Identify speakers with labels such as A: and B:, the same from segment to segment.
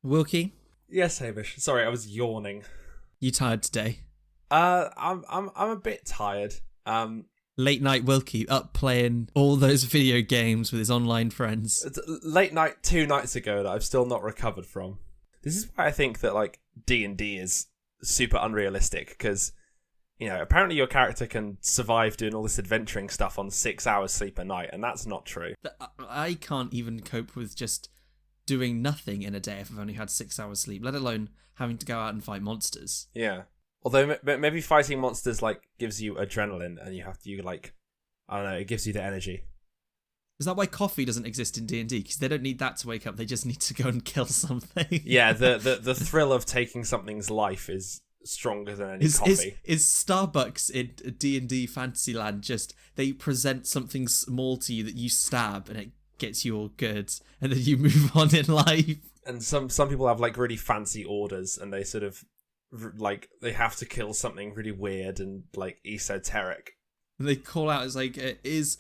A: Wilkie,
B: Yes, Hamish. Sorry, I was yawning.
A: you tired today?
B: I'm a bit tired.
A: Late night Wilkie up playing all those video games with his online friends.
B: It's late night 2 nights ago that I've still not recovered from. This is why I think that like D&D is super unrealistic because, apparently your character can survive doing all this adventuring stuff on 6 hours sleep a night, and that's not true.
A: I can't even cope with just doing nothing in a day if I've only had 6 hours sleep, let alone having to go out and fight monsters.
B: Yeah. Although maybe fighting monsters like gives you adrenaline, and I don't know, it gives you the energy.
A: Is that why coffee doesn't exist in D&D? Because they don't need that to wake up. They just need to go and kill something.
B: Yeah, the thrill of taking something's life is stronger than any coffee.
A: Is Starbucks in D&D Fantasyland just, they present something small to you that you stab and it gets you all good, and then you move on in life?
B: And some people have like really fancy orders, and they sort of like they have to kill something really weird and like esoteric.
A: And they call out, it's like, is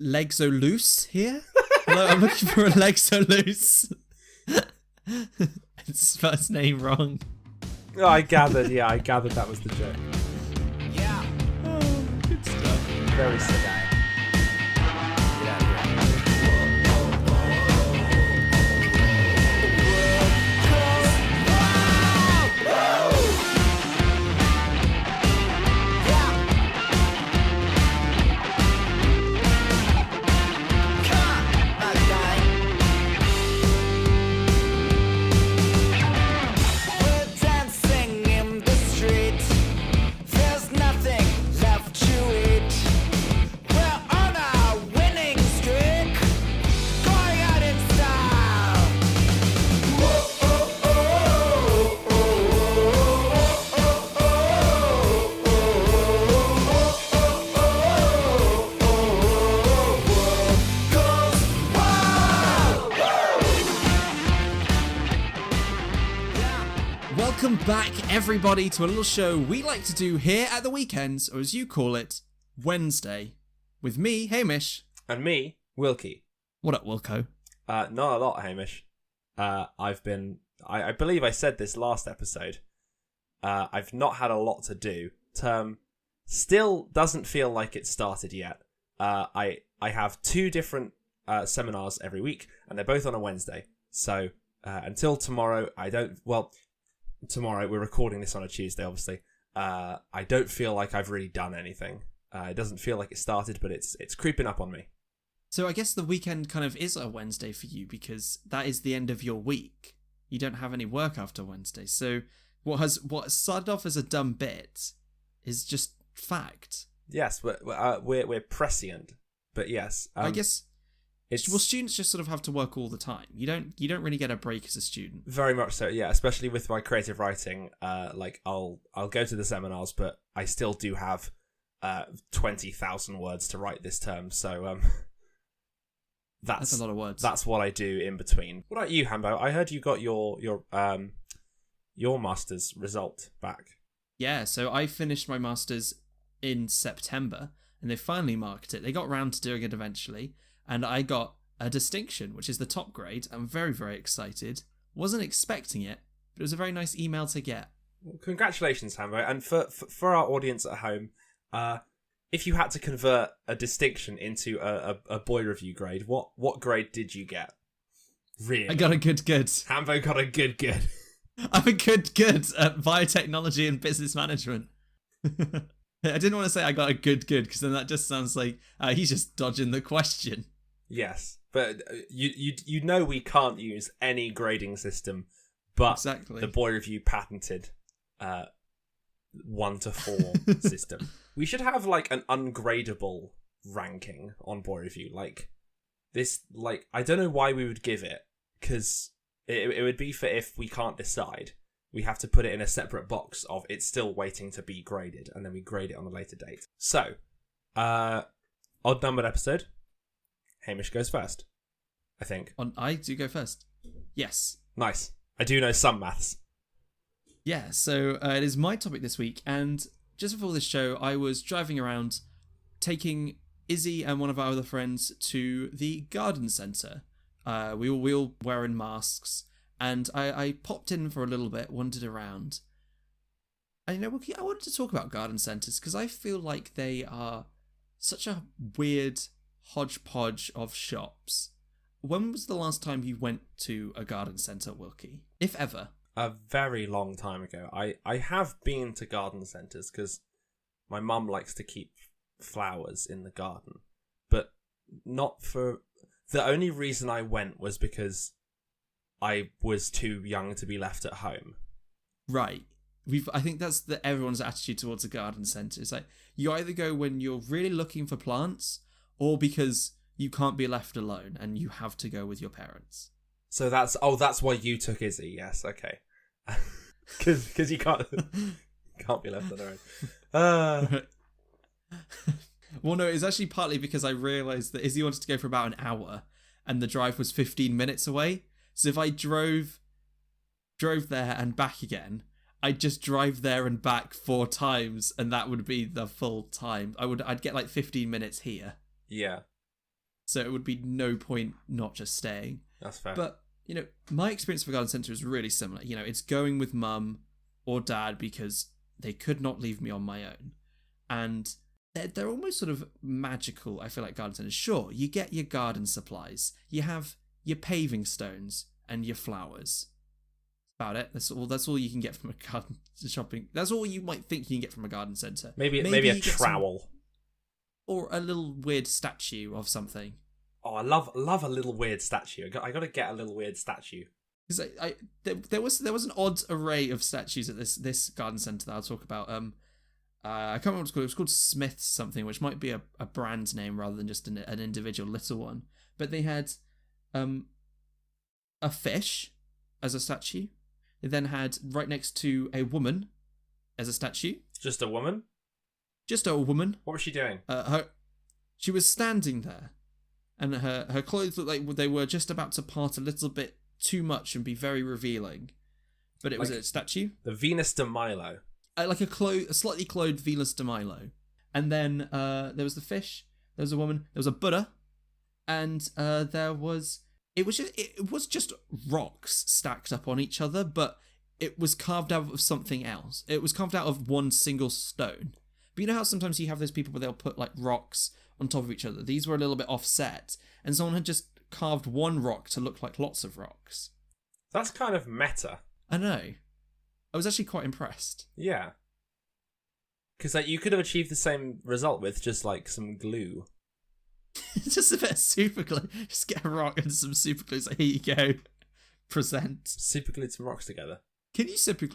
A: Legso loose here? Hello, I'm looking for a Legso loose. It's first name wrong.
B: Oh, I gathered that was the joke.
A: Yeah. Oh, good stuff.
B: Very sick.
A: Welcome back, everybody, to a little show we like to do here at the weekends, or as you call it, Wednesday, with me, Hamish.
B: And me, Wilkie.
A: What up, Wilco?
B: Not a lot, Hamish. I believe I said this last episode. I've not had a lot to do. Term still doesn't feel like it started yet. I have 2 different seminars every week, and they're both on a Wednesday. So until tomorrow, tomorrow, we're recording this on a Tuesday, obviously. I don't feel like I've really done anything. It doesn't feel like it started, but it's creeping up on me.
A: So I guess the weekend kind of is a Wednesday for you because that is the end of your week. You don't have any work after Wednesday. So what started off as a dumb bit is just fact.
B: Yes, we're prescient, but yes.
A: I guess. Well, students just sort of have to work all the time. You don't really get a break as a student.
B: Very much so, yeah. Especially with my creative writing, I'll go to the seminars, but I still do have 20,000 words to write this term. So that's a lot of words. That's what I do in between. What about you, Hambo? I heard you got your master's result back. Yeah,
A: so I finished my master's in September, and they finally marked it. They got round to doing it eventually. And I got a distinction, which is the top grade. I'm very, very excited. Wasn't expecting it, but it was a very nice email to get.
B: Well, congratulations, Hambo. And for our audience at home, if you had to convert a distinction into a boy review grade, what grade did you get? Really?
A: I got a good.
B: Hambo got a good.
A: I'm a good at biotechnology and business management. I didn't want to say I got a good because then that just sounds like he's just dodging the question.
B: Yes, but you know we can't use any grading system but
A: exactly.
B: The Boy Review patented 1 to 4 system. We should have like an ungradable ranking on Boy Review. Like this, like I don't know why we would give it, because it would be for if we can't decide. We have to put it in a separate box of it's still waiting to be graded, and then we grade it on a later date. So, odd numbered episode. Hamish goes first, I think.
A: I do go first. Yes.
B: Nice. I do know some maths.
A: Yeah, so it is my topic this week, and just before this show, I was driving around taking Izzy and one of our other friends to the garden centre. We all wearing masks, And I popped in for a little bit, wandered around. And Wookie, I wanted to talk about garden centres because I feel like they are such a weird hodgepodge of shops. When was the last time you went to a garden centre, Wilkie? If ever?
B: A very long time ago. I have been to garden centres because my mum likes to keep flowers in the garden. But not for... The only reason I went was because I was too young to be left at home.
A: Right. I think that's everyone's attitude towards a garden centre. It's like, you either go when you're really looking for plants, or because you can't be left alone and you have to go with your parents.
B: So that's why you took Izzy. Yes, okay. Because you can't be left on their own.
A: Well, no, it's actually partly because I realised that Izzy wanted to go for about an hour, and the drive was 15 minutes away. So if I drove there and back again, I'd just drive there and back 4 times, and that would be the full time. I'd get like 15 minutes here.
B: Yeah.
A: So it would be no point not just staying.
B: That's fair.
A: But, my experience of a garden centre is really similar. It's going with mum or dad because they could not leave me on my own. And they're almost sort of magical, I feel like, garden centres. Sure, you get your garden supplies. You have your paving stones and your flowers. About it. That's all you can get from a garden shopping. That's all you might think you can get from a garden centre.
B: Maybe a trowel.
A: Or a little weird statue of something.
B: Oh, I love a little weird statue. I got to get a little weird statue.
A: Because there was an odd array of statues at this garden centre that I'll talk about. I can't remember what it's called. It was called Smith's something, which might be a brand name rather than just an individual little one. But they had a fish as a statue. They then had right next to a woman as a statue.
B: Just a woman?
A: Just a woman.
B: What was she doing?
A: She was standing there, and her clothes looked like they were just about to part a little bit too much and be very revealing. But it was a statue.
B: The Venus de Milo.
A: Like a slightly clothed Venus de Milo. And then there was the fish, there was a woman, there was a Buddha, and there was... It was just rocks stacked up on each other, but it was carved out of something else. It was carved out of one single stone. But you know how sometimes you have those people where they'll put like rocks on top of each other? These were a little bit offset, and someone had just carved one rock to look like lots of rocks.
B: That's kind of meta.
A: I know. I was actually quite impressed.
B: Yeah. Because you could have achieved the same result with just like some glue.
A: Just a bit of super glue. Just get a rock and some super glue. So here you go. Present.
B: Super glued some rocks together.
A: Can you super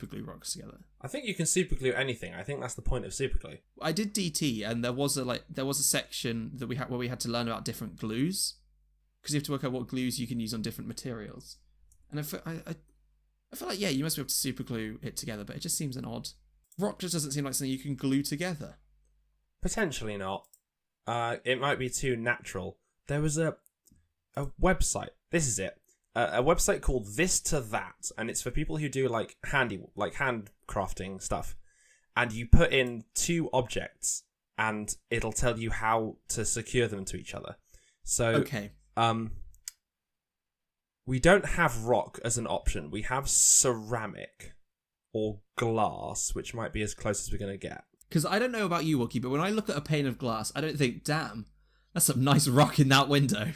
A: glue rocks together?
B: I think you can super glue anything. I think that's the point of super glue.
A: I did DT, and there was a section that we had where we had to learn about different glues, because you have to work out what glues you can use on different materials. And I feel like, yeah, you must be able to super glue it together, but it just seems an odd. Rock just doesn't seem like something you can glue together.
B: Potentially not. It might be too natural. There was a website. This is it. A website called This to That, and it's for people who do like handcrafting stuff. And you put in 2 objects, and it'll tell you how to secure them to each other. So,
A: okay.
B: We don't have rock as an option. We have ceramic or glass, which might be as close as we're going to get.
A: Because I don't know about you, Wookie, but when I look at a pane of glass, I don't think, damn, that's some nice rock in that window.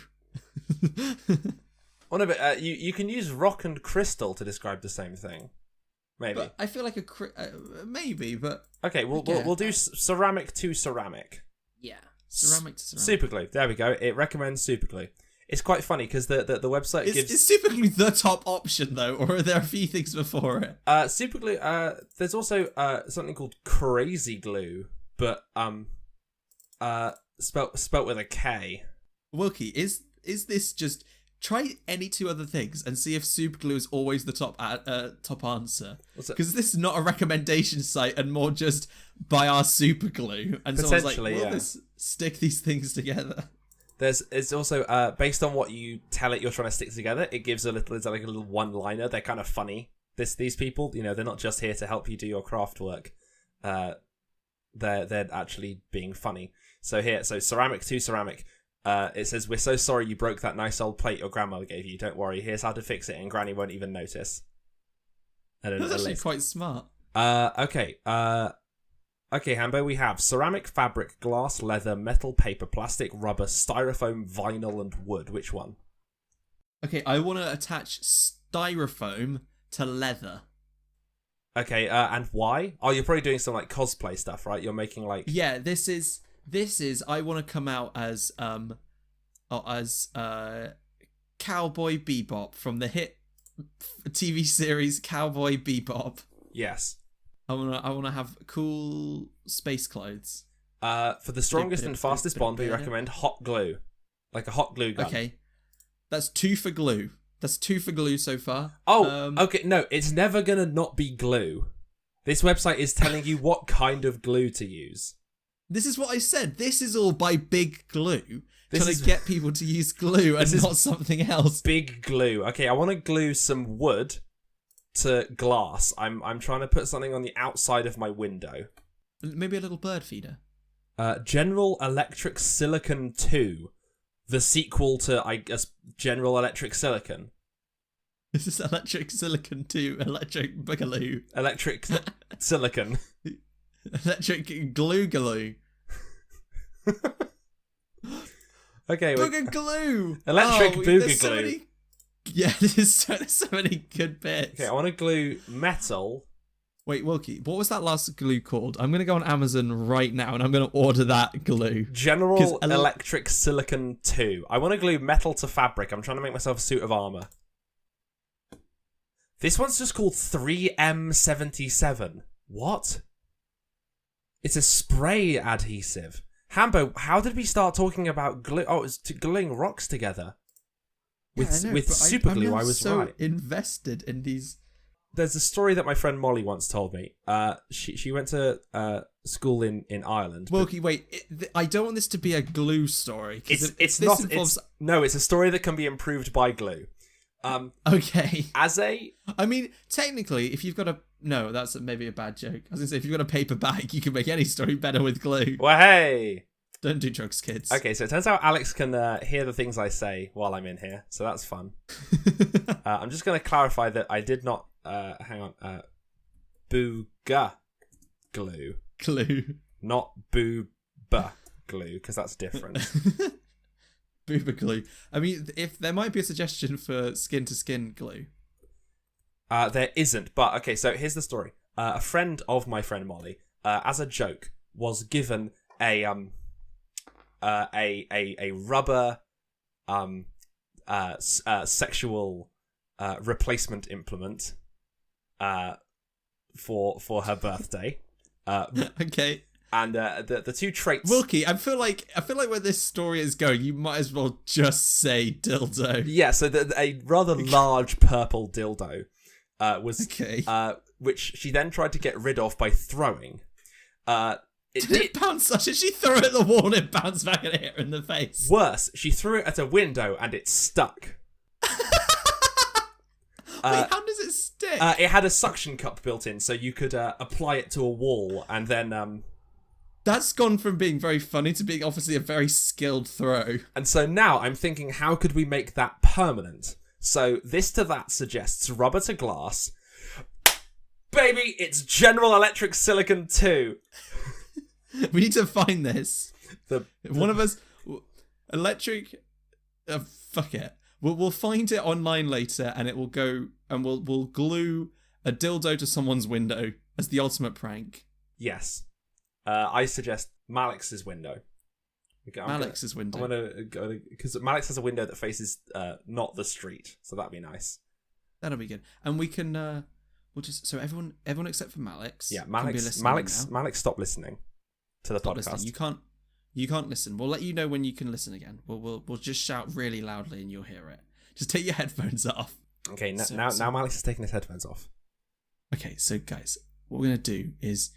B: Oh no, but you can use rock and crystal to describe the same thing. Maybe.
A: But I feel like maybe, but...
B: Okay, we'll do ceramic to ceramic.
A: Yeah, ceramic to ceramic.
B: Super glue. There we go. It recommends super glue. It's quite funny because the website gives...
A: Is super glue the top option, though, or are there a few things before it?
B: Super glue... there's also something called crazy glue, but spelt with a K.
A: Wilkie, is this just... Try any 2 other things and see if super glue is always the top answer. Because this is not a recommendation site and more just buy our super glue. And someone's like, let's stick these things together.
B: It's also based on what you tell it you're trying to stick together. It gives a little one-liner. They're kind of funny. These people, they're not just here to help you do your craft work. They're actually being funny. So ceramic to ceramic. It says, "We're so sorry you broke that nice old plate your grandmother gave you. Don't worry, here's how to fix it, and Granny won't even notice." And
A: That's actually quite smart.
B: Okay. Okay, Hambo, we have ceramic, fabric, glass, leather, metal, paper, plastic, rubber, styrofoam, vinyl, and wood. Which one?
A: Okay, I want to attach styrofoam to leather.
B: Okay, and why? Oh, you're probably doing some like cosplay stuff, right? You're making like...
A: Yeah, this is I want to come out as Cowboy Bebop from the hit TV series Cowboy Bebop.
B: Yes.
A: I want to have cool space clothes.
B: For the strongest and fastest bond, we recommend hot glue. Like a hot glue gun.
A: Okay. That's 2 for glue. That's 2 for glue so far.
B: Oh, okay. No, it's never gonna not be glue. This website is telling you what kind of glue to use.
A: This is what I said. This is all by Big Glue. Trying to get people to use glue and not something else.
B: Big glue. Okay, I want to glue some wood to glass. I'm trying to put something on the outside of my window.
A: Maybe a little bird feeder.
B: General Electric Silicon 2. The sequel to, I guess, General Electric Silicon.
A: This is Electric Silicon 2, Electric Boogaloo.
B: Electric Silicon.
A: Electric Glue.
B: Okay,
A: BoogaGlue!
B: Electric BoogaGlue.
A: Yeah, there's so many good bits.
B: Okay, I want to glue metal.
A: Wait, Wilkie, what was that last glue called? I'm going to go on Amazon right now and I'm going to order that glue.
B: General Electric Silicon 2. I want to glue metal to fabric. I'm trying to make myself a suit of armor. This one's just called 3M77. What? It's a spray adhesive. Hambo, how did we start talking about glue? Oh, it's gluing rocks together. With super glue, I was right.
A: Invested in these.
B: There's a story that my friend Molly once told me. She went to school in Ireland.
A: Wilkie, wait. I don't want this to be a glue story.
B: It's not. It's a story that can be improved by glue.
A: Okay.
B: I
A: mean, technically, if you've got a... No, that's maybe a bad joke. I was going to say, if you've got a paper bag, you can make any story better with glue.
B: Well, hey!
A: Don't do drugs, kids.
B: Okay, so it turns out Alex can hear the things I say while I'm in here, so that's fun. I'm just going to clarify that I did not... hang on. BoogaGlue.
A: Glue.
B: Not BoogaGlue, because that's different.
A: BoogaGlue. I mean, if there might be a suggestion for skin-to-skin glue.
B: There isn't, but okay, so here's the story. A friend of my friend Molly, as a joke, was given a rubber sexual replacement implement for her birthday.
A: Okay.
B: And the two traits.
A: Wilkie, I feel like where this story is going, you might as well just say dildo.
B: Yeah, so a rather large purple dildo was
A: okay.
B: Which she then tried to get rid of by throwing.
A: Did it bounce? Did she throw it at the wall and it bounced back and hit her in the face?
B: Worse, she threw it at a window and it stuck.
A: Wait, how does it stick?
B: It had a suction cup built in, so you could apply it to a wall and then...
A: That's gone from being very funny to being obviously a very skilled throw.
B: And so now I'm thinking, how could we make that permanent? So this to that suggests rubber to glass. Baby, it's General Electric Silicon 2.
A: We need to find this. One of us... Electric... fuck it. We'll find it online later and it will go... And we'll glue a dildo to someone's window as the ultimate prank.
B: Yes. I suggest Malix's window.
A: Malix's window.
B: I'm gonna go because Malix has a window that faces not the street, so that'd be nice.
A: That'll be good, and we can we'll just so everyone except for Malix.
B: Yeah, Malix, stop listening to the podcast.
A: Listening. You can't listen. We'll let you know when you can listen again. We'll just shout really loudly and you'll hear it. Just take your headphones off.
B: Okay, now Malix is taking his headphones off.
A: Okay, so guys, what we're gonna do is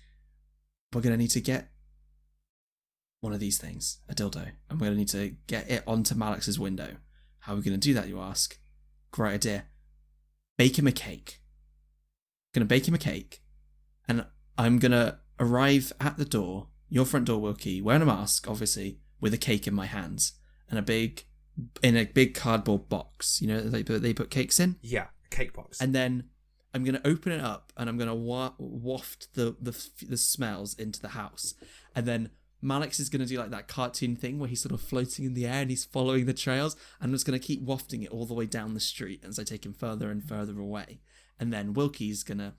A: we're gonna need to get one of these things, a dildo, and we're going to need to get it onto Malix's window. How are we going to do that, you ask? Great idea. Bake him a cake. I'm going to bake him a cake, and I'm going to arrive at the door, your front door, Wilkie, wearing a mask, obviously, with a cake in my hands. and in a big cardboard box. You know, they put cakes in.
B: Yeah, cake box.
A: And then I'm gonna open it up and I'm gonna waft the smells into the house, and then Malix is gonna do like that cartoon thing where he's sort of floating in the air and he's following the trails. And I'm just gonna keep wafting it all the way down the street as I take him further and further away. And then Wilkie's gonna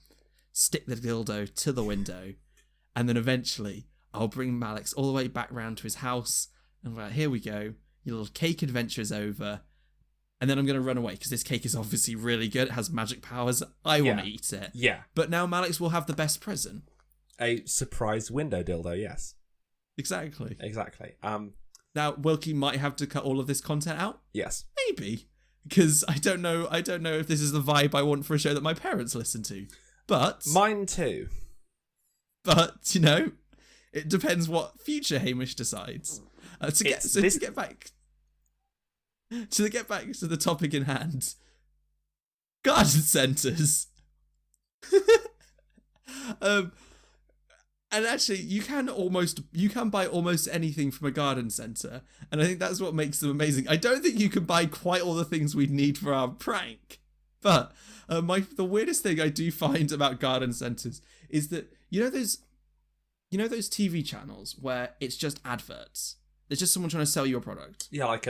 A: stick the dildo to the window, and then eventually I'll bring Malix all the way back round to his house, and we're like, here we go, your little cake adventure is over. And then I'm going to run away because this cake is obviously really good. It has magic powers. I want to eat it.
B: Yeah.
A: But now Malix will have the best present.
B: A surprise window dildo, yes.
A: Exactly.
B: Now,
A: Wilkie might have to cut all of this content out.
B: Yes.
A: Maybe. Because I don't know if this is the vibe I want for a show that my parents listen to. But...
B: Mine too.
A: But, you know, it depends what future Hamish decides. To get back to the topic in hand, garden centres. And actually, you can buy almost anything from a garden centre, and I think that's what makes them amazing. I don't think you can buy quite all the things we'd need for our prank, but the weirdest thing I do find about garden centres is that you know those TV channels where it's just adverts. It's just someone trying to sell you a product.
B: Yeah, like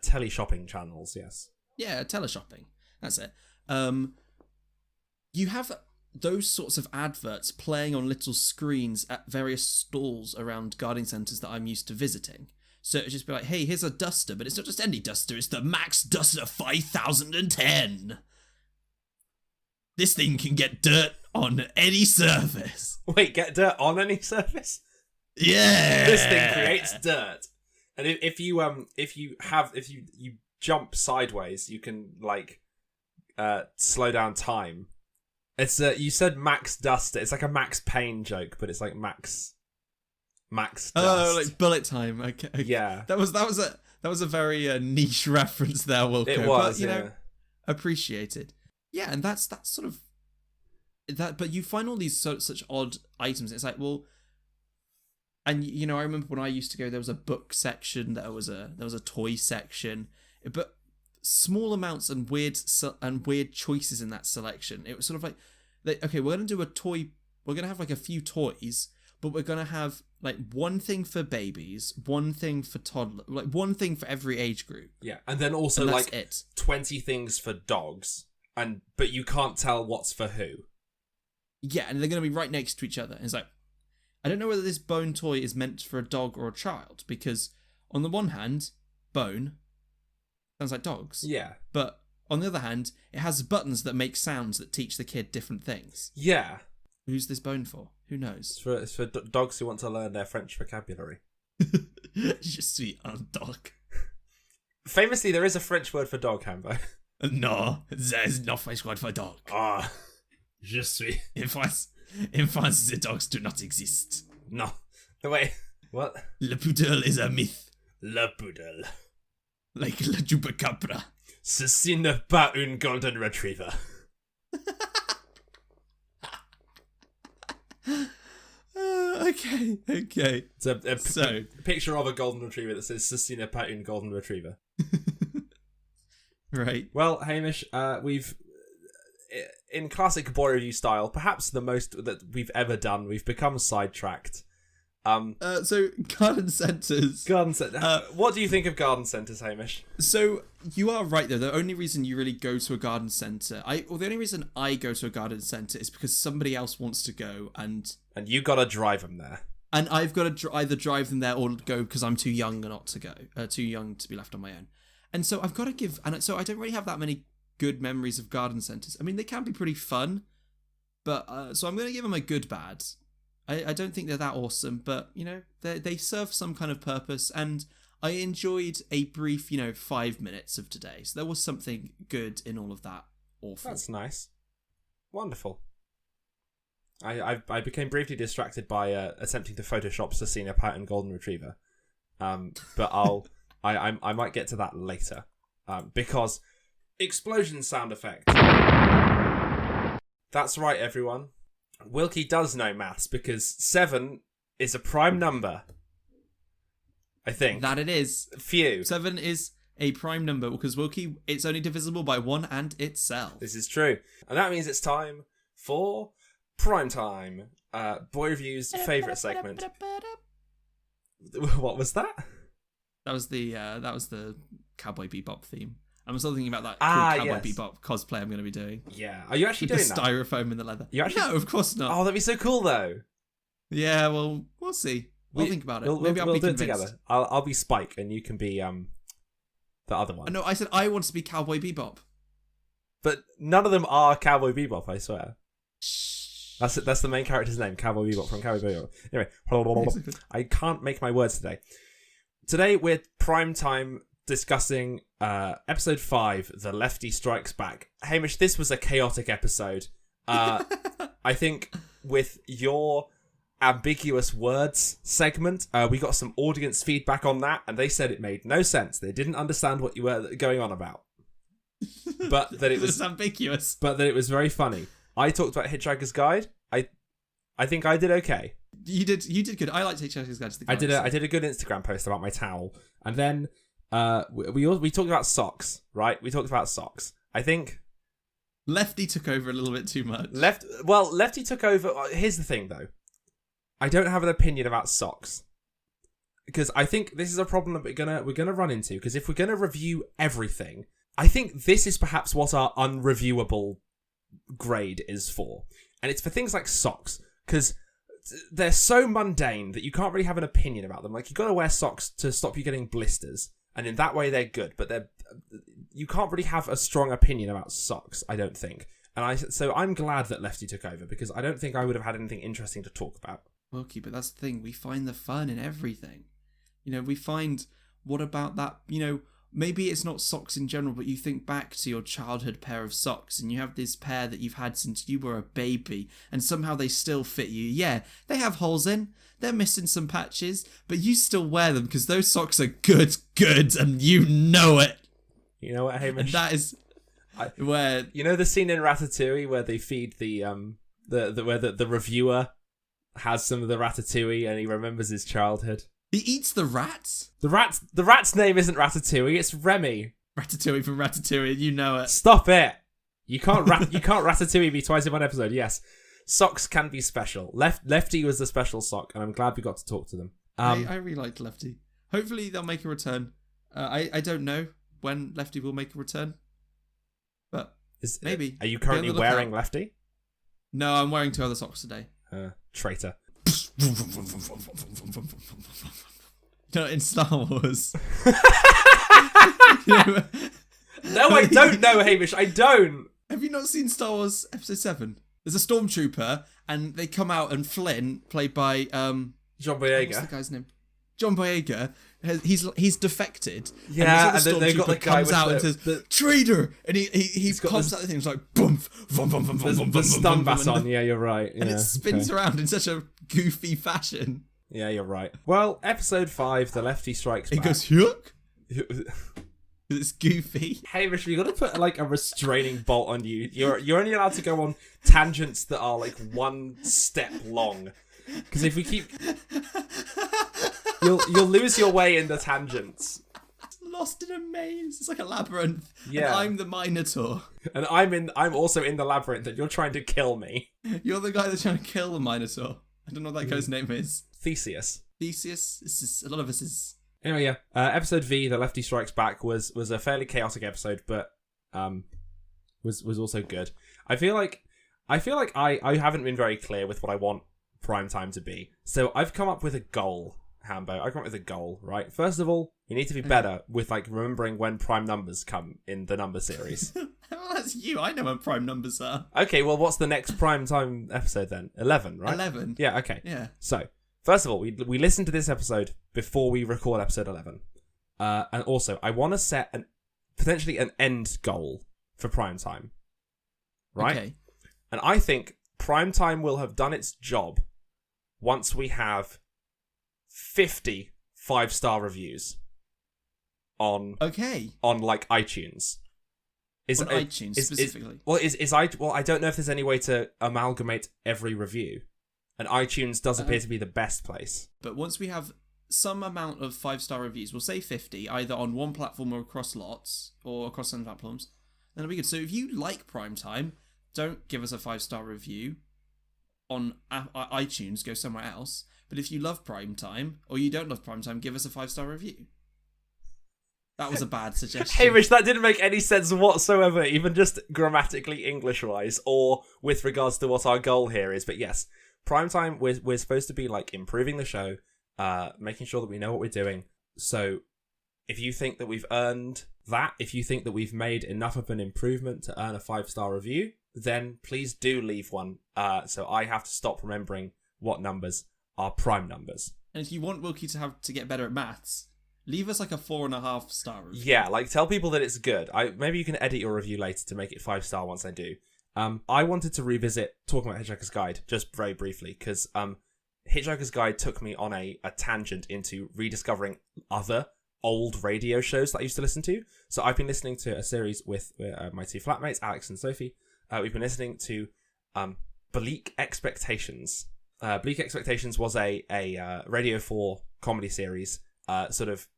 B: tele-shopping channels, yes.
A: Yeah, teleshopping. That's it. You have those sorts of adverts playing on little screens at various stalls around gardening centres that I'm used to visiting. So it'd just be like, hey, here's a duster, but it's not just any duster, it's the Max Duster 5010. This thing can get dirt on any surface.
B: Wait, get dirt on any surface?
A: Yeah.
B: This thing creates dirt. And if you jump sideways, you can slow down time. It's you said Max Duster. It's like a Max Payne joke, but it's like Max Dust.
A: Oh, like bullet time. Okay.
B: Yeah.
A: That was a very niche reference there, Wilco.
B: It was,
A: but, you know, appreciated. Yeah, and that's sort of that. But you find all these such odd items. It's like, well. And, you know, I remember when I used to go, there was a book section, there was a toy section, but small amounts and weird choices in that selection. It was sort of like, okay, we're going to do a toy, we're going to have like a few toys, but we're going to have like one thing for babies, one thing for toddler, like one thing for every age group.
B: Yeah, and then also like 20 things for dogs, but you can't tell what's for who.
A: Yeah, and they're going to be right next to each other. And it's like, I don't know whether this bone toy is meant for a dog or a child, because on the one hand, bone sounds like dogs.
B: Yeah.
A: But on the other hand, it has buttons that make sounds that teach the kid different things.
B: Yeah.
A: Who's this bone for? Who knows?
B: It's for dogs who want to learn their French vocabulary.
A: Je suis un dog.
B: Famously, there is a French word for dog, Hambo.
A: No, there is no French word for dog.
B: Ah, je suis.
A: In France, the dogs do not exist.
B: No. Wait, what?
A: Le poodle is a myth.
B: Le poodle.
A: Like le chupacabra.
B: Ceci n'est pas un golden retriever.
A: Okay.
B: It's a picture of a golden retriever that says Ceci n'est pas un golden retriever.
A: Right.
B: Well, Hamish, we've... in classic boy review style, perhaps the most that we've ever done, we've become sidetracked.
A: So garden centres.
B: What do you think of garden centres, Hamish?
A: So you are right though. The only reason you really go to a garden centre, the only reason I go to a garden centre is because somebody else wants to go, and
B: you gotta drive them there.
A: And I've got to either drive them there or go because I'm too young not to go, too young to be left on my own. And so I've got to give, and so I don't really have that many good memories of garden centres. I mean, they can be pretty fun, but so I'm going to give them a good bad. I don't think they're that awesome, but you know, they serve some kind of purpose, and I enjoyed a brief 5 minutes of today. So there was something good in all of that awful.
B: That's nice. Wonderful. I became briefly distracted by attempting to Photoshop Cecina Pattern Golden Retriever, but I might get to that later, because explosion sound effect. That's right, everyone. Wilkie does know maths because 7 is a prime number. I think.
A: That it is.
B: Phew.
A: 7 is a prime number because it's only divisible by 1 and itself.
B: This is true. And that means it's time for Prime Time. Boy Review's favourite segment. What was that?
A: That was the Cowboy Bebop theme. I'm still thinking about that Cowboy Bebop cosplay I'm going to be doing.
B: Yeah. Are you actually doing
A: the
B: that?
A: styrofoam and the leather.
B: You actually...
A: No, of course not.
B: Oh, that'd be so cool, though.
A: Yeah, well, we'll see. We'll think about it. Maybe I'll be
B: do it
A: convinced.
B: together. I'll be Spike and you can be the other one.
A: No, I said I want to be Cowboy Bebop.
B: But none of them are Cowboy Bebop, I swear. That's the main character's name, Cowboy Bebop from Cowboy Bebop. Anyway, I can't make my words today. Today we're prime time discussing episode 5, The Lefty Strikes Back. Hamish, this was a chaotic episode. I think with your ambiguous words segment, we got some audience feedback on that, and they said it made no sense. They didn't understand what you were going on about. But that it was
A: ambiguous.
B: But that it was very funny. I talked about Hitchhiker's Guide. I think I did okay.
A: You did good. I liked Hitchhiker's Guide to the Galaxy.
B: I did a good Instagram post about my towel, and then we talked about socks, right? We talked about socks. I think
A: Lefty took over a little bit too much.
B: Lefty took over. Here's the thing, though. I don't have an opinion about socks because I think this is a problem that we're gonna run into. Because if we're gonna review everything, I think this is perhaps what our unreviewable grade is for, and it's for things like socks because they're so mundane that you can't really have an opinion about them. Like, you got to wear socks to stop you getting blisters, and in that way they're good, but you can't really have a strong opinion about socks, I don't think. So I'm glad that Lefty took over because I don't think I would have had anything interesting to talk about.
A: Okay, but that's the thing, we find the fun in everything. We find, what about that, maybe it's not socks in general, but you think back to your childhood pair of socks and you have this pair that you've had since you were a baby and somehow they still fit you. Yeah, they have holes in, they're missing some patches, but you still wear them because those socks are good, and you know it.
B: You know what, Hamish?
A: And that is where...
B: You know the scene in Ratatouille where they feed where the reviewer has some of the ratatouille and he remembers his childhood?
A: He eats the rats?
B: The rat's name isn't Ratatouille, it's Remy.
A: Ratatouille from Ratatouille, you know it.
B: Stop it! You can't Ratatouille be twice in one episode. Yes, socks can be special. Lefty was the special sock, and I'm glad we got to talk to them.
A: I really liked Lefty. Hopefully they'll make a return. I don't know when Lefty will make a return, but maybe.
B: Are you currently wearing Lefty?
A: No, I'm wearing 2 other socks today.
B: Traitor.
A: In Star Wars.
B: No, I don't know, Hamish. I don't.
A: Have you not seen Star Wars Episode 7? There's a stormtrooper, and they come out, and Flynn, played by
B: John Boyega.
A: What's the guy's name? John Boyega. He's defected.
B: Yeah, and then they've got the guy
A: comes out and says, "Traitor!" And he pops out the thing. It's like boom, boom, boom, boom, boom,
B: the stun baton. Yeah, you're right. Yeah,
A: and it spins around in such a goofy fashion.
B: Yeah, you're right. Well, episode 5, The Lefty Strikes Back.
A: It goes, "Hook." It's goofy.
B: Hamish, we got to put like a restraining bolt on you. You're only allowed to go on tangents that are like 1 step long. Because if we keep, you'll lose your way in the tangents.
A: Lost in a maze. It's like a labyrinth.
B: Yeah.
A: And I'm the Minotaur.
B: And I'm also in the labyrinth, and you're trying to kill me.
A: You're the guy that's trying to kill the Minotaur. I don't know what that guy's name is.
B: Theseus.
A: A lot of us is.
B: Anyway, yeah. Episode V, The Lefty Strikes Back, was a fairly chaotic episode, but was also good. I feel like I haven't been very clear with what I want prime time to be. So I've come up with a goal, Hambo. I've come up with a goal, right? First of all, you need to be better with like remembering when prime numbers come in the number series.
A: Well, that's you. I know when prime numbers are.
B: Okay, well, what's the next prime time episode then? 11, right?
A: 11.
B: Yeah, okay.
A: Yeah.
B: So, first of all, we listen to this episode before we record episode 11. And also, I want to set potentially an end goal for prime time. Right?
A: Okay.
B: And I think prime time will have done its job once we have 50 5-star reviews on like iTunes.
A: iTunes specifically.
B: I don't know if there's any way to amalgamate every review, and iTunes does appear to be the best place.
A: But once we have some amount of 5-star reviews, we'll say 50, either on one platform or across lots, or across some platforms, then it'll be good. So if you like Primetime, don't give us a 5-star review on iTunes, go somewhere else. But if you love Primetime, or you don't love Primetime, give us a 5-star review. That was a bad suggestion.
B: Hamish, that didn't make any sense whatsoever, even just grammatically English-wise, or with regards to what our goal here is. But yes, Primetime, we're supposed to be like improving the show, making sure that we know what we're doing. So if you think that we've earned that, if you think that we've made enough of an improvement to earn a 5-star review, then please do leave one. So I have to stop remembering what numbers are prime numbers.
A: And if you want Wilkie to get better at maths, leave us like a 4.5-star review.
B: Yeah, like tell people that it's good. Maybe you can edit your review later to make it 5-star once I do. I wanted to revisit talking about Hitchhiker's Guide just very briefly because Hitchhiker's Guide took me on a tangent into rediscovering other old radio shows that I used to listen to. So I've been listening to a series with my two flatmates, Alex and Sophie. We've been listening to Bleak Expectations. Bleak Expectations was a Radio 4 comedy series, sort of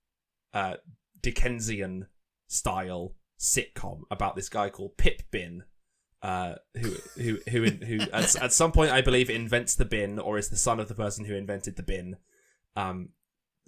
B: Dickensian style sitcom about this guy called Pip Bin, who at some point I believe invents the bin or is the son of the person who invented the bin.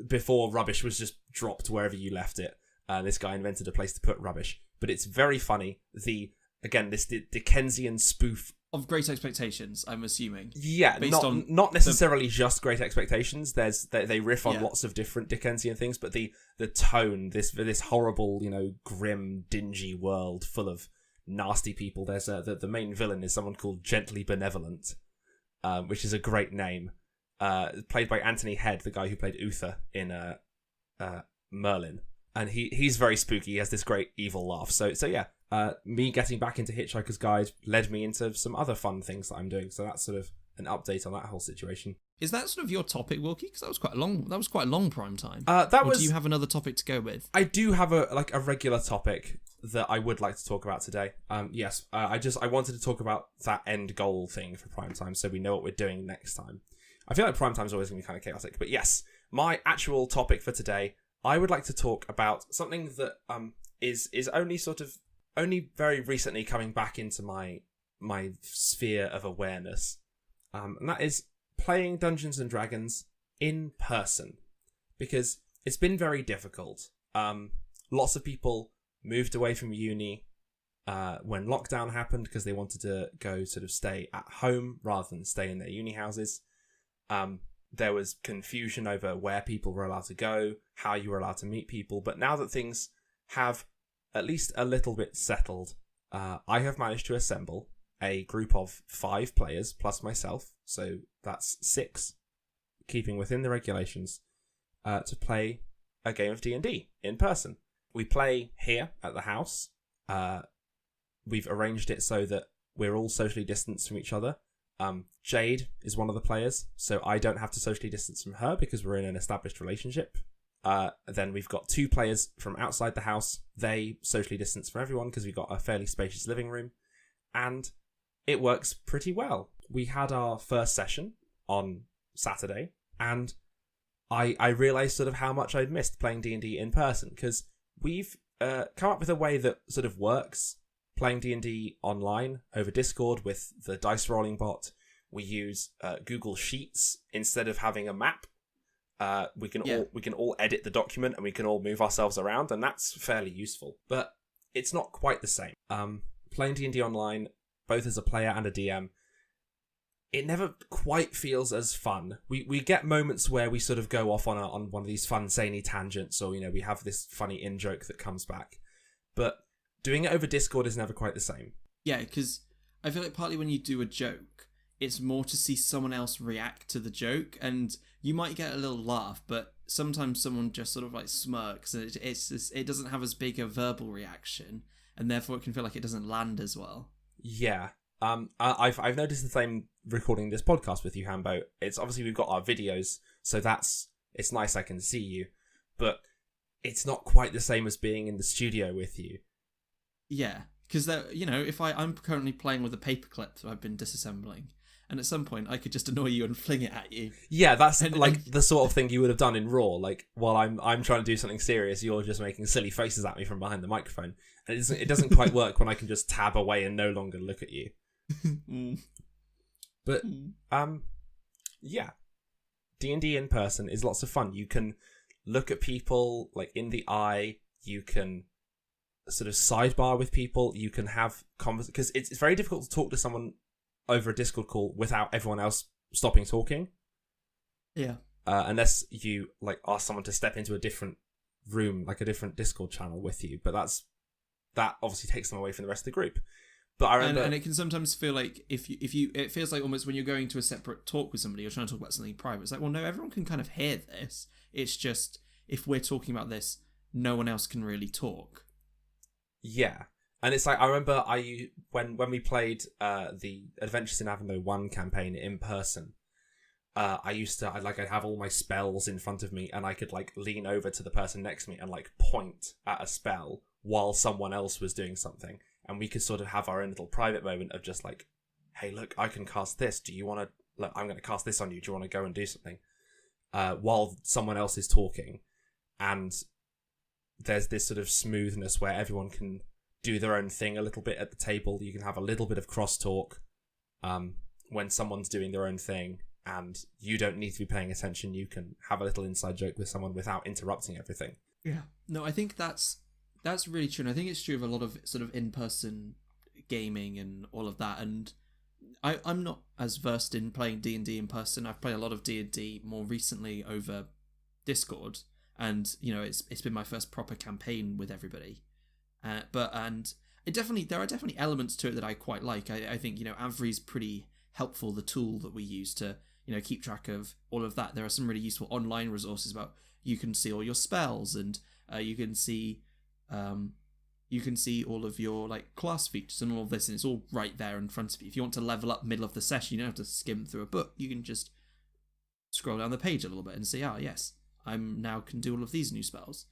B: Before rubbish was just dropped wherever you left it, this guy invented a place to put rubbish. But it's very funny. This Dickensian spoof
A: of Great Expectations, I'm assuming.
B: Yeah, not necessarily just Great Expectations. They riff on lots of different Dickensian things, but the tone, this horrible, grim, dingy world full of nasty people. There's the main villain is someone called Gently Benevolent, which is a great name. Played by Anthony Head, the guy who played Uther in Merlin, and he's very spooky. He has this great evil laugh. So yeah. Me getting back into Hitchhiker's Guide led me into some other fun things that I'm doing. So that's sort of an update on that whole situation.
A: Is that sort of your topic, Wilkie? Because that was quite a long prime time.
B: Or
A: do you have another topic to go with?
B: I do have a regular topic that I would like to talk about today. Yes, I wanted to talk about that end goal thing for prime time, so we know what we're doing next time. I feel like prime time is always going to be kind of chaotic, but yes, my actual topic for today, I would like to talk about something that is only very recently coming back into my sphere of awareness, and that is playing Dungeons and Dragons in person, because it's been very difficult. Lots of people moved away from uni when lockdown happened because they wanted to go sort of stay at home rather than stay in their uni houses. There was confusion over where people were allowed to go, how you were allowed to meet people, but now that things have at least a little bit settled, I have managed to assemble a group of 5 players plus myself, so that's 6, keeping within the regulations, to play a game of D&D in person. We play here at the house. We've arranged it so that we're all socially distanced from each other. Jade is one of the players, so I don't have to socially distance from her because we're in an established relationship. Then we've got 2 players from outside the house. They socially distance from everyone because we've got a fairly spacious living room. And it works pretty well. We had our first session on Saturday, and I realised sort of how much I'd missed playing D&D in person, because we've come up with a way that sort of works playing D&D online over Discord with the dice rolling bot. We use Google Sheets instead of having a map. We can all edit the document and we can all move ourselves around, and that's fairly useful. But it's not quite the same. Playing D&D online, both as a player and a DM, it never quite feels as fun. We get moments where we sort of go off on one of these fun, zany tangents, or we have this funny in-joke that comes back. But doing it over Discord is never quite the same. Yeah,
A: because I feel like partly when you do a joke, it's more to see someone else react to the joke, and you might get a little laugh, but sometimes someone just sort of like smirks, and it doesn't have as big a verbal reaction, and therefore it can feel like it doesn't land as well.
B: Yeah. I've noticed the same recording this podcast with you, Hambo. It's obviously we've got our videos, so it's nice I can see you, but it's not quite the same as being in the studio with you.
A: Yeah, because if I'm currently playing with a paperclip that I've been disassembling, and at some point I could just annoy you and fling it at you.
B: Yeah, that's the sort of thing you would have done in Raw. Like, while I'm trying to do something serious, you're just making silly faces at me from behind the microphone. And it doesn't quite work when I can just tab away and no longer look at you. But yeah, D&D in person is lots of fun. You can look at people like in the eye. You can sort of sidebar with people. You can have conversations, because it's very difficult to talk to someone over a Discord call without everyone else stopping talking.
A: Yeah.
B: Unless you like ask someone to step into a different room, like a different Discord channel with you. But that obviously takes them away from the rest of the group. But I remember,
A: and it can sometimes feel like if you it feels like almost when you're going to a separate talk with somebody, you're trying to talk about something private. It's like, well, no, everyone can kind of hear this. It's just if we're talking about this, no one else can really talk.
B: Yeah, and it's like I remember when we played the Adventures in Avondale 1 campaign in person. I'd have all my spells in front of me, and I could like lean over to the person next to me and like point at a spell while someone else was doing something. And we could sort of have our own little private moment of just like, hey, look, I can cast this. Do you want to... Look, I'm going to cast this on you. Do you want to go and do something? While someone else is talking. And there's this sort of smoothness where everyone can do their own thing a little bit at the table. You can have a little bit of crosstalk when someone's doing their own thing. And you don't need to be paying attention. You can have a little inside joke with someone without interrupting everything.
A: Yeah. No, I think that's really true, and I think it's true of a lot of sort of in-person gaming and all of that. And I'm not as versed in playing D&D in person. I've played a lot of D&D more recently over Discord, and it's been my first proper campaign with everybody. There are definitely elements to it that I quite like. I think Avri's pretty helpful. The tool that we use to keep track of all of that. There are some really useful online resources about you can see all your spells, and you can see all of your like class features and all of this, and it's all right there in front of you. If you want to level up middle of the session, you don't have to skim through a book. You can just scroll down the page a little bit and see, yes, I'm now can do all of these new spells.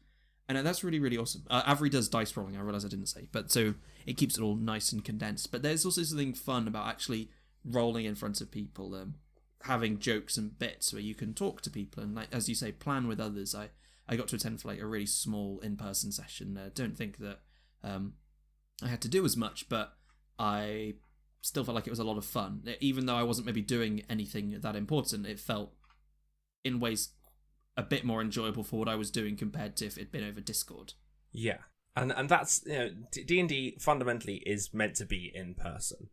A: And that's really, really awesome. Avery does dice rolling, I realise I didn't say, but so it keeps it all nice and condensed. But there's also something fun about actually rolling in front of people, having jokes and bits where you can talk to people and, like as you say, plan with others. I got to attend for like a really small in-person session. Don't think that I had to do as much, but I still felt like it was a lot of fun. Even though I wasn't maybe doing anything that important, it felt in ways a bit more enjoyable for what I was doing compared to if it'd been over Discord.
B: Yeah, and that's D&D fundamentally is meant to be in person,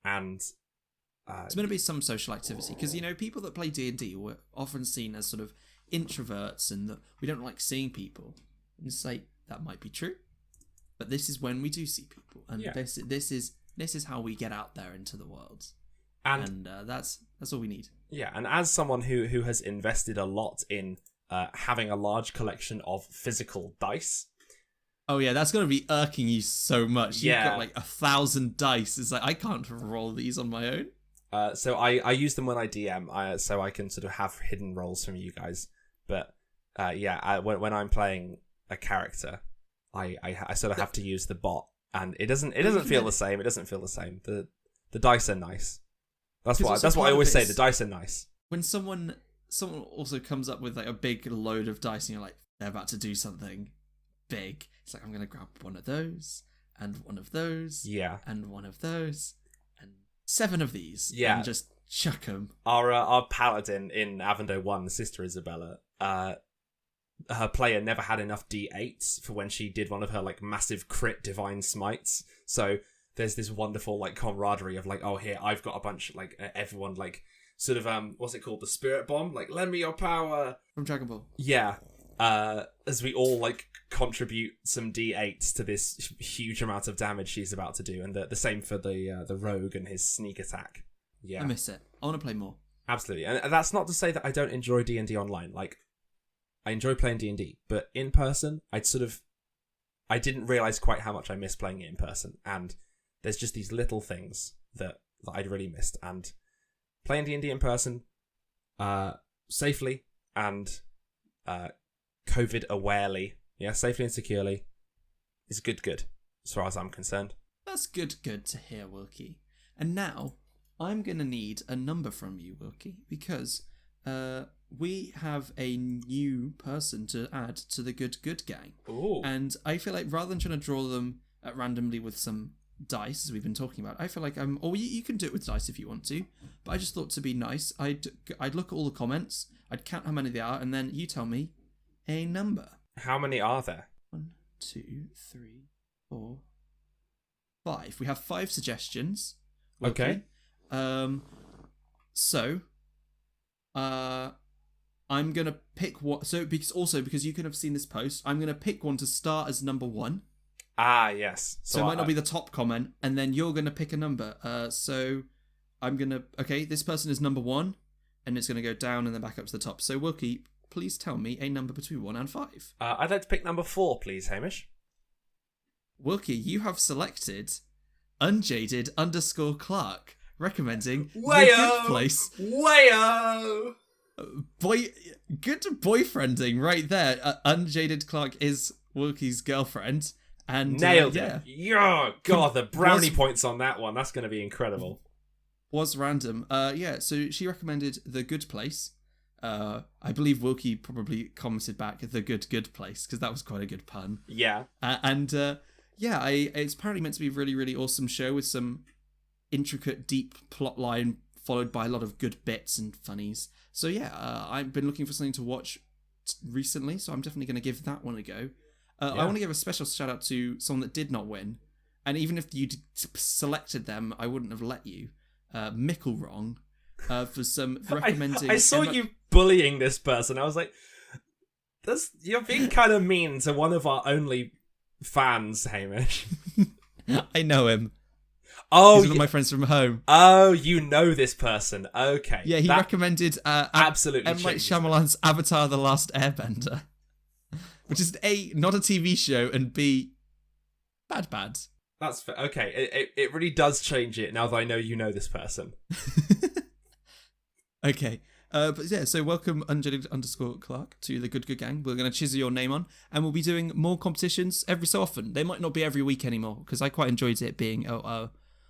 B: and
A: it's meant to be some social activity, because people that play D&D were often seen as sort of introverts and that we don't like seeing people. And it's like, that might be true, but this is when we do see people, and this is how we get out there into the world, and that's all we need.
B: Yeah, and as someone who has invested a lot in having a large collection of physical dice.
A: Oh yeah, that's going to be irking you so much. You've got like 1,000 dice. It's like, I can't roll these on my own.
B: So I use them when I DM, so I can sort of have hidden rolls from you guys. But when I'm playing a character, I sort of have to use the bot, and it doesn't feel the same. It doesn't feel the same. The dice are nice. That's what I always say. The dice are nice.
A: When someone also comes up with like a big load of dice, and you're like, they're about to do something big. It's like, I'm gonna grab one of those and one of those, and one of those, and 7 of these, and just chuck them.
B: Our paladin in Avondale 1, Sister Isabella, her player never had enough D8s for when she did one of her like massive crit divine smites. So there's this wonderful like camaraderie of like, oh, here, I've got a bunch, like everyone like sort of what's it called, the spirit bomb, like lend me your power
A: from Dragon Ball.
B: Yeah. As we all like contribute some D8s to this huge amount of damage she's about to do, and the same for the rogue and his sneak attack. Yeah,
A: I miss it. I want to play more.
B: Absolutely, and that's not to say that I don't enjoy D&D online. Like, I enjoy playing D&D, but in person, I didn't realize quite how much I miss playing it in person, and there's just these little things that I'd really missed, and playing D&D in person, safely and COVID awarely, safely and securely, is good, as far as I'm concerned.
A: That's good to hear, Wilkie. And now, I'm going to need a number from you, Wilkie, because we have a new person to add to the Good Gang.
B: Ooh.
A: And I feel like rather than trying to draw them randomly with some dice, as we've been talking about, I feel like or you can do it with dice if you want to, but I just thought to be nice, I'd look at all the comments, I'd count how many there are, and then you tell me a number.
B: How many are there?
A: 1, 2, 3, 4, 5. We have 5 suggestions.
B: Okay.
A: So, I'm gonna pick what. So because you can have seen this post, I'm gonna pick one to start as number 1.
B: Ah, yes.
A: So it might not be the top comment, and then you're gonna pick a number. So I'm gonna. Okay, this person is number 1, and it's gonna go down and then back up to the top. So Wilkie, please tell me a number between 1 and 5.
B: I'd like to pick number 4, please, Hamish.
A: Wilkie, you have selected unjaded_Clark, recommending The
B: Wayo!
A: Good Place.
B: Wayo!
A: Good boyfriending right there. Unjaded Clark is Wilkie's girlfriend, and
B: Nailed
A: yeah,
B: it. Yeah, God, the brownie points on that one. That's going to be incredible.
A: Was random. Yeah. So she recommended The Good Place. I believe Wilkie probably commented back The Good Place because that was quite a good pun.
B: Yeah.
A: Yeah, it's apparently meant to be a really, really awesome show with some intricate, deep plot line followed by a lot of good bits and funnies. So yeah, I've been looking for something to watch recently, so I'm definitely going to give that one a go. I want to give a special shout out to someone that did not win, and even if you selected them, I wouldn't have let you. Mickle Wrong, for recommending.
B: I saw you bullying this person. I was like, you're being kind of mean to one of our only fans, Hamish.
A: I know him.
B: Oh,
A: he's one of my friends from home.
B: Oh, you know this person. Okay.
A: Yeah, he recommended
B: absolutely
A: M. Night Shyamalan's Avatar: The Last Airbender, which is A, not a TV show, and B, bad.
B: That's fair. Okay, it really does change it now that I know you know this person.
A: Okay. But yeah, so welcome unjaded_Clark to the Good Gang. We're going to chisel your name on, and we'll be doing more competitions every so often. They might not be every week anymore, because I quite enjoyed it being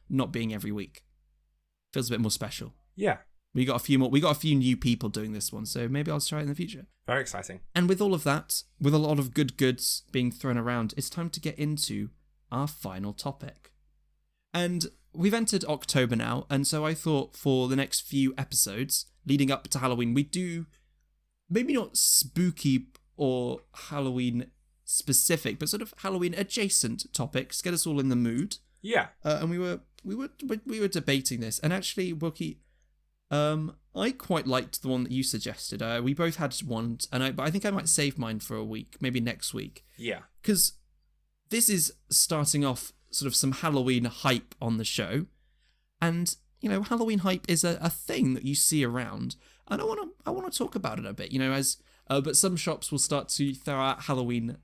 A: not being every week. Feels a bit more special.
B: Yeah.
A: We got a few new people doing this one, so maybe I'll try it in the future.
B: Very exciting.
A: And with all of that, with a lot of good goods being thrown around, it's time to get into our final topic. And we've entered October now, and so I thought for the next few episodes leading up to Halloween, we do maybe not spooky or Halloween specific, but sort of Halloween adjacent topics, get us all in the mood.
B: Yeah.
A: And we were debating this, and actually, Wilkie, I quite liked the one that you suggested. We both had one, but I think I might save mine for a week, maybe next week.
B: Yeah.
A: Because this is starting off sort of some Halloween hype on the show, and Halloween hype is a thing that you see around, and I want to talk about it a bit. But some shops will start to throw out Halloween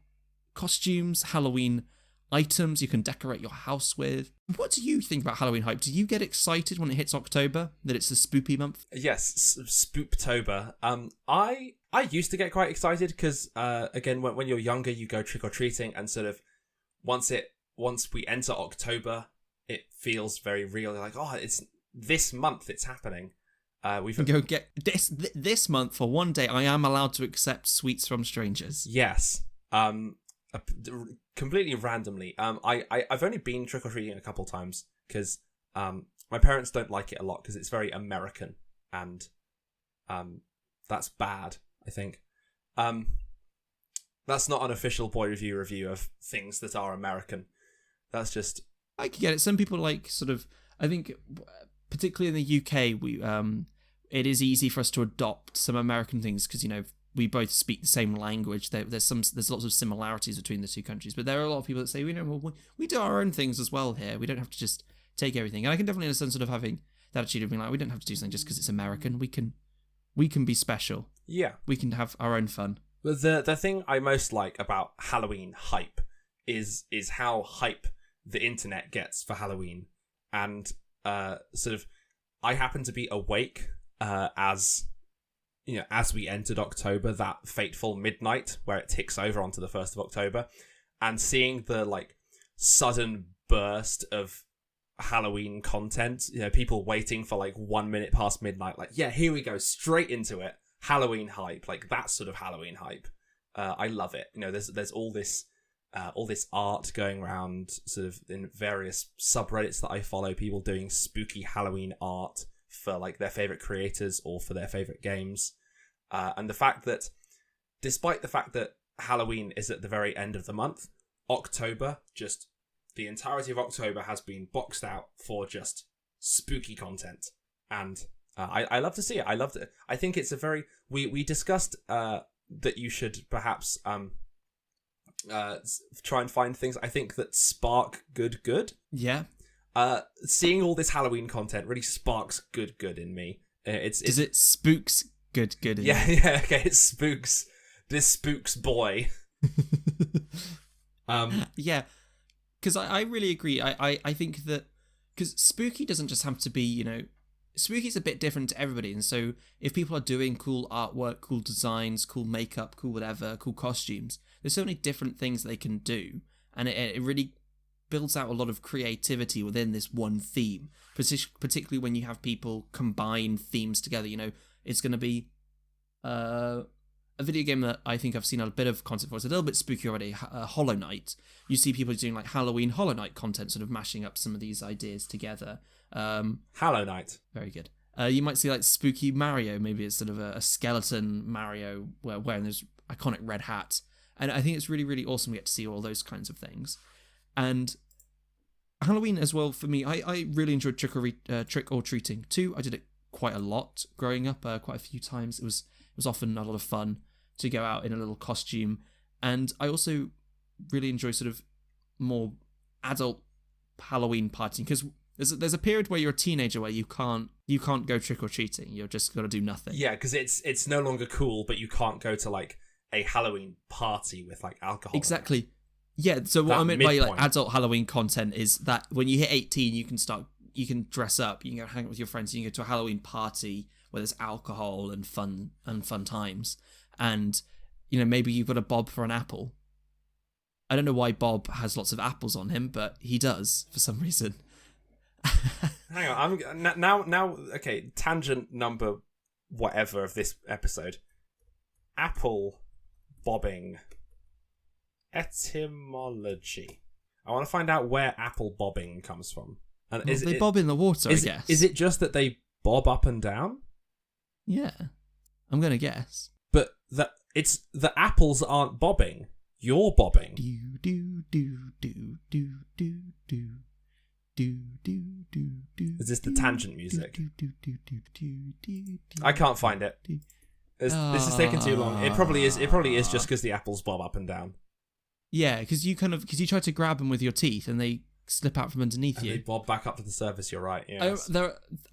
A: costumes, Halloween items you can decorate your house with. What do you think about Halloween hype? Do you get excited when it hits October, that it's a spoopy month?
B: Yes, Spooptober. I used to get quite excited because, again, when you're younger, you go trick-or-treating, and sort of once we enter October, it feels very real. You're like, oh, it's this month, it's happening. We
A: go get this month for one day. I am allowed to accept sweets from strangers.
B: Yes. Completely randomly. I've only been trick or treating a couple times because my parents don't like it a lot because it's very American, and that's bad. I think. That's not an official boy review of things that are American. That's just.
A: I can get it. Some people like sort of. I think, particularly in the UK, it is easy for us to adopt some American things because we both speak the same language. There's lots of similarities between the two countries, but there are a lot of people that say we do our own things as well here. We don't have to just take everything. And I can definitely understand sort of having that attitude of being like, we don't have to do something just because it's American. We can be special.
B: Yeah,
A: we can have our own fun.
B: But the thing I most like about Halloween hype is how hype the internet gets for Halloween, and sort of I happen to be awake as we entered October, that fateful midnight where it ticks over onto the 1st of October, and seeing the sudden burst of Halloween content. You know, people waiting for like 1 minute past midnight. Like, yeah, here we go, straight into it. Halloween hype, like that sort of Halloween hype. I love it. You know, there's all this art going around, sort of in various subreddits that I follow. People doing spooky Halloween art for like their favorite creators or for their favorite games, and the fact that, despite the fact that Halloween is at the very end of the month, October, just the entirety of October has been boxed out for just spooky content, and I love to see it. I loved it. I think it's a very we discussed that you should perhaps try and find things I think that spark good.
A: Yeah.
B: Seeing all this Halloween content really sparks good in me.
A: Does it spooks good in
B: yeah,
A: you?
B: yeah, okay, it spooks. This spooks boy.
A: Yeah, because I really agree. I think that, because spooky doesn't just have to be, you know, spooky's a bit different to everybody, and so if people are doing cool artwork, cool designs, cool makeup, cool whatever, cool costumes, there's so many different things they can do, and it really builds out a lot of creativity within this one theme, particularly when you have people combine themes together. You know, it's going to be a video game that I think I've seen a bit of content for. It's a little bit spooky already. Hollow Knight. You see people doing like Halloween Hollow Knight content, sort of mashing up some of these ideas together.
B: Hollow Knight.
A: Very good. You might see like spooky Mario. Maybe it's sort of a skeleton Mario wearing this iconic red hat. And I think it's really, really awesome to get to see all those kinds of things. And Halloween as well, for me, I really enjoyed Trick or Treating too. I did it quite a lot growing up, quite a few times. It was often a lot of fun to go out in a little costume. And I also really enjoy sort of more adult Halloween partying, because there's a period where you're a teenager where you can't go trick or treating. You're just got to do nothing.
B: Yeah, because it's no longer cool, but you can't go to like a Halloween party with like alcohol.
A: Exactly. Yeah. So what I meant by like adult Halloween content is that when you hit 18, you can dress up, you can go hang out with your friends, you can go to a Halloween party where there's alcohol and fun times, and you know, maybe you've got a Bob for an apple. I don't know why Bob has lots of apples on him, but he does for some reason.
B: Hang on, I'm now. Okay, tangent number whatever of this episode. Apple bobbing etymology. I want to find out where apple bobbing comes from. And
A: well, they bob in the water, I guess.
B: Is it just that they bob up and down?
A: Yeah, I'm gonna guess.
B: But the apples aren't bobbing. You're bobbing.
A: Do do do do do do do.
B: Is this the tangent music? I can't find it. This is taking too long. It probably is just because the apples bob up and down.
A: Yeah, because you try to grab them with your teeth and they slip out from underneath you.
B: They bob back up to the surface. You're right. Yeah.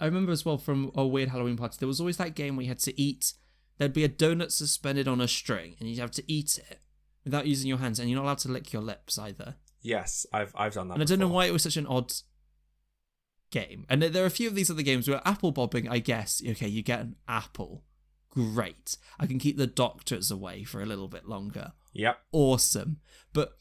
A: I remember as well from a weird Halloween party. There was always that game where you had to eat. There'd be a donut suspended on a string, and you'd have to eat it without using your hands, and you're not allowed to lick your lips either.
B: Yes, I've done that.
A: And I don't know why it was such an odd game. And there are a few of these other games where apple bobbing, I guess, okay, you get an apple. Great. I can keep the doctors away for a little bit longer.
B: Yep.
A: Awesome. But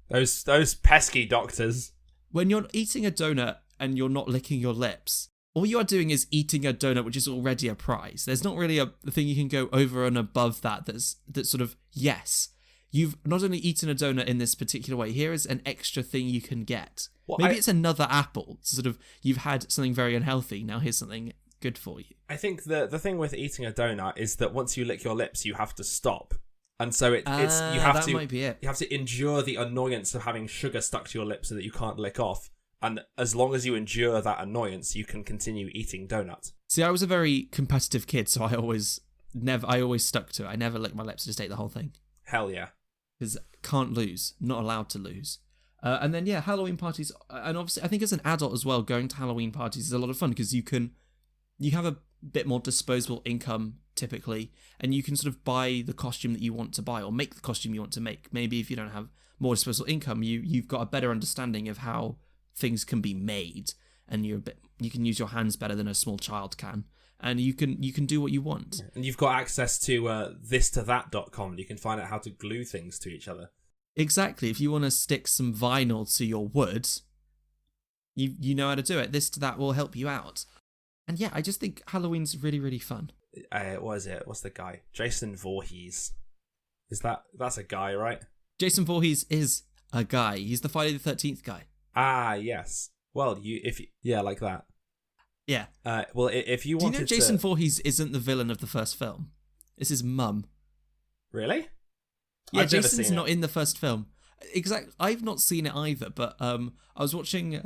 B: those pesky doctors.
A: When you're eating a donut and you're not licking your lips, all you are doing is eating a donut, which is already a prize. There's not really a thing you can go over and above that's sort of, yes, you've not only eaten a donut in this particular way, here is an extra thing you can get. Well, maybe it's another apple. Sort of, you've had something very unhealthy, now here's something good for you.
B: I think the thing with eating a donut is that once you lick your lips, you have to stop. And so might be it. You have to endure the annoyance of having sugar stuck to your lips so that you can't lick off. And as long as you endure that annoyance, you can continue eating donuts.
A: See, I was a very competitive kid, so I always stuck to it. I never licked my lips, just ate the whole thing.
B: Hell yeah.
A: Because can't lose, not allowed to lose. And then, yeah, Halloween parties. And obviously, I think as an adult as well, going to Halloween parties is a lot of fun because you have a bit more disposable income typically, and you can sort of buy the costume that you want to buy or make the costume you want to make. Maybe if you don't have more disposable income, you've got a better understanding of how things can be made, and you can use your hands better than a small child can, and you can do what you want.
B: And you've got access to thistothat.com. You can find out how to glue things to each other.
A: Exactly. If you want to stick some vinyl to your wood, You know how to do it. That will help you out. And yeah, I just think Halloween's really, really fun.
B: What is it? What's the guy? Jason Voorhees. That's a guy, right?
A: Jason Voorhees is a guy. He's the Friday the 13th guy.
B: Ah, yes. Well, like that.
A: Yeah.
B: Well, if you wanted to...
A: Do you know Jason Voorhees isn't the villain of the first film? It's his mum.
B: Really?
A: Yeah, Jason's not in the first film. Exactly. I've not seen it either, but I was watching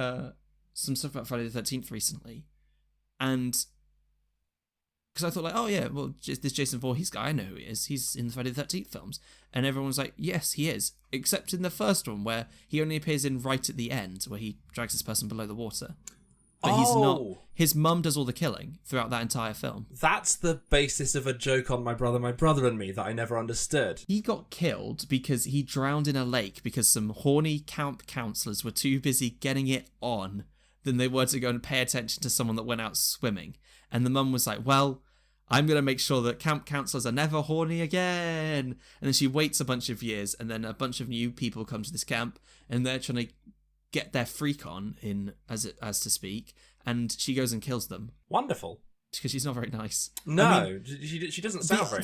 A: some stuff about Friday the 13th recently, and because I thought like, oh yeah, well, this Jason Voorhees guy, I know who he is. He's in the Friday the 13th films, and everyone was like, yes, he is, except in the first one where he only appears in right at the end, where he drags this person below the water. But he's not. His mum does all the killing throughout that entire film.
B: That's the basis of a joke on My Brother and Me that I never understood.
A: He got killed because he drowned in a lake because some horny camp counselors were too busy getting it on than they were to go and pay attention to someone that went out swimming. And the mum was like, well, I'm going to make sure that camp counselors are never horny again. And then she waits a bunch of years, and then a bunch of new people come to this camp, and they're trying to get their freak on, in as to speak, and she goes and kills them.
B: Wonderful.
A: Because she's not very nice.
B: No, I mean, she doesn't sound very nice.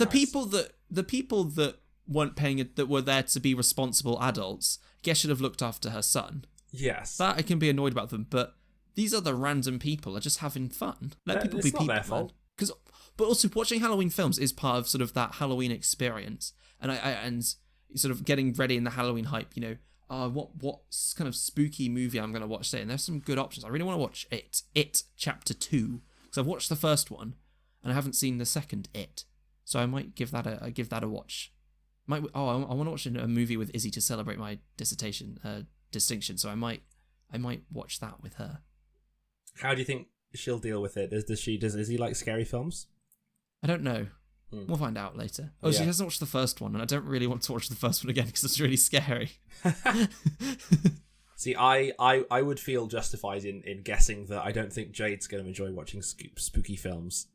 A: The people that weren't paying that were there to be responsible adults, I guess should have looked after her son.
B: Yes.
A: That I can be annoyed about them, but these other random people are just having fun. Let people be people. It's not their fault. But also watching Halloween films is part of sort of that Halloween experience, and sort of getting ready in the Halloween hype. You know, what kind of spooky movie I'm going to watch today? And there's some good options. I really want to watch It Chapter 2, because I've watched the first one and I haven't seen the second It, so I might give that a watch. I want to watch a movie with Izzy to celebrate my distinction, so I might watch that with her.
B: How do you think she'll deal with it? Does Izzy like scary films?
A: I don't know. We'll find out later. Oh, yeah. She hasn't watched the first one, and I don't really want to watch the first one again because it's really scary.
B: See, I would feel justified in guessing that I don't think Jade's going to enjoy watching spooky films,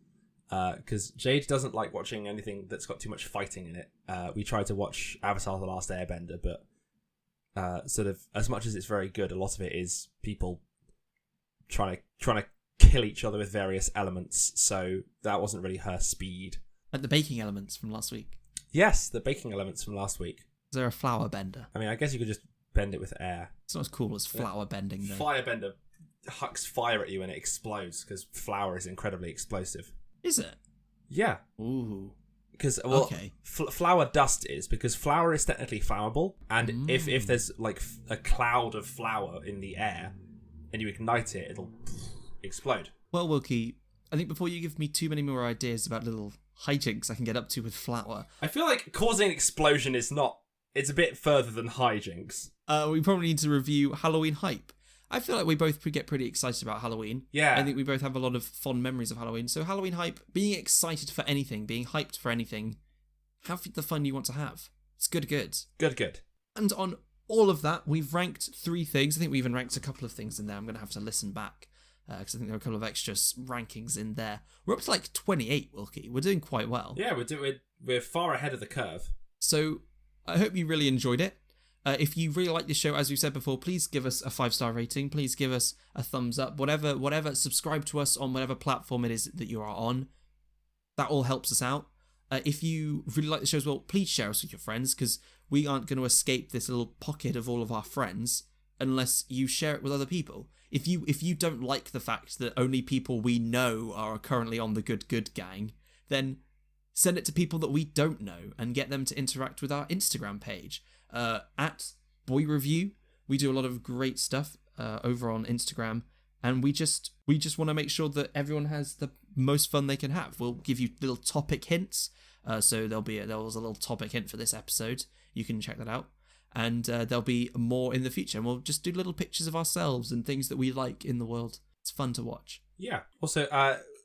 B: because Jade doesn't like watching anything that's got too much fighting in it. We tried to watch Avatar: The Last Airbender, but sort of as much as it's very good, a lot of it is people trying to kill each other with various elements. So that wasn't really her speed.
A: Like the baking elements from last week.
B: Yes, the baking elements from last week.
A: Is there a flower bender?
B: I mean, I guess you could just bend it with air.
A: It's not as cool as flower bending, though.
B: Firebender hucks fire at you and it explodes, because flour is incredibly explosive.
A: Is it?
B: Yeah.
A: Ooh.
B: Because,
A: okay.
B: Flour dust is, because flour is technically flammable, and if there's, like, a cloud of flour in the air, and you ignite it, it'll explode.
A: Well, Wilkie, I think before you give me too many more ideas about little hijinks I can get up to with flour.
B: I feel like causing an explosion is not... It's a bit further than hijinks.
A: We probably need to review Halloween hype. I feel like we both get pretty excited about Halloween.
B: Yeah.
A: I think we both have a lot of fond memories of Halloween. So Halloween hype, being excited for anything, being hyped for anything, have the fun you want to have. It's good.
B: Good.
A: And on all of that, we've ranked 3 things. I think we even ranked a couple of things in there. I'm going to have to listen back, because I think there are a couple of extra rankings in there. We're up to like 28, Wilkie. We're doing quite well.
B: Yeah, we're far ahead of the curve.
A: So I hope you really enjoyed it. If you really like this show, as we said before, please give us a 5-star rating. Please give us a thumbs up. Whatever. Subscribe to us on whatever platform it is that you are on. That all helps us out. If you really like the show as well, please share us with your friends, because we aren't going to escape this little pocket of all of our friends unless you share it with other people. If you don't like the fact that only people we know are currently on the good gang, then send it to people that we don't know and get them to interact with our Instagram page. At Boy Review, we do a lot of great stuff over on Instagram, and we just want to make sure that everyone has the most fun they can have. We'll give you little topic hints. So there was a little topic hint for this episode. You can check that out. And there'll be more in the future. And we'll just do little pictures of ourselves and things that we like in the world. It's fun to watch.
B: Yeah. Also,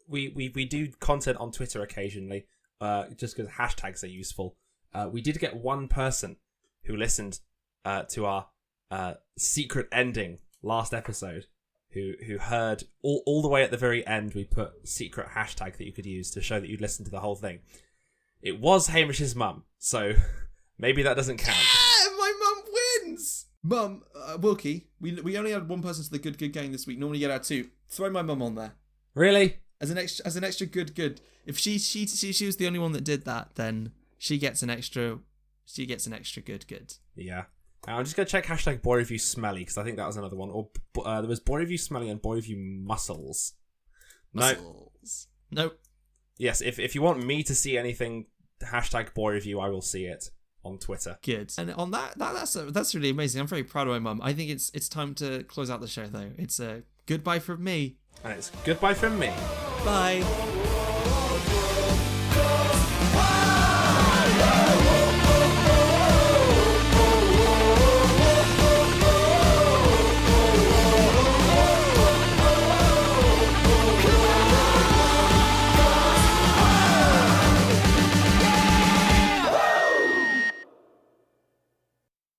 B: we do content on Twitter occasionally, just because hashtags are useful. We did get one person who listened to our secret ending last episode, who heard all the way at the very end. We put secret hashtag that you could use to show that you'd listened to the whole thing. It was Hamish's mum, so maybe that doesn't count.
A: Yeah, my mum wins! Mum, Wilkie, we only had one person to the good gang this week. Normally you get out two. Throw my mum on there
B: Really?
A: as an extra good. If she was the only one that did that, then she gets an extra good.
B: Yeah. I'm just gonna check hashtag boy review smelly because I think that was another one. Or there was boy review smelly and boy review muscles.
A: Muscles. Nope.
B: Yes, if you want me to see anything, hashtag boy review, I will see it on Twitter.
A: Good. And on that's really amazing. I'm very proud of my mum. I think it's time to close out the show though. It's a goodbye from me.
B: And it's goodbye from me.
A: Bye.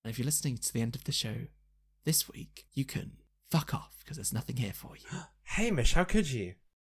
A: And if you're listening to the end of the show this week, you can fuck off because there's nothing here for you.
B: Hamish, how could you?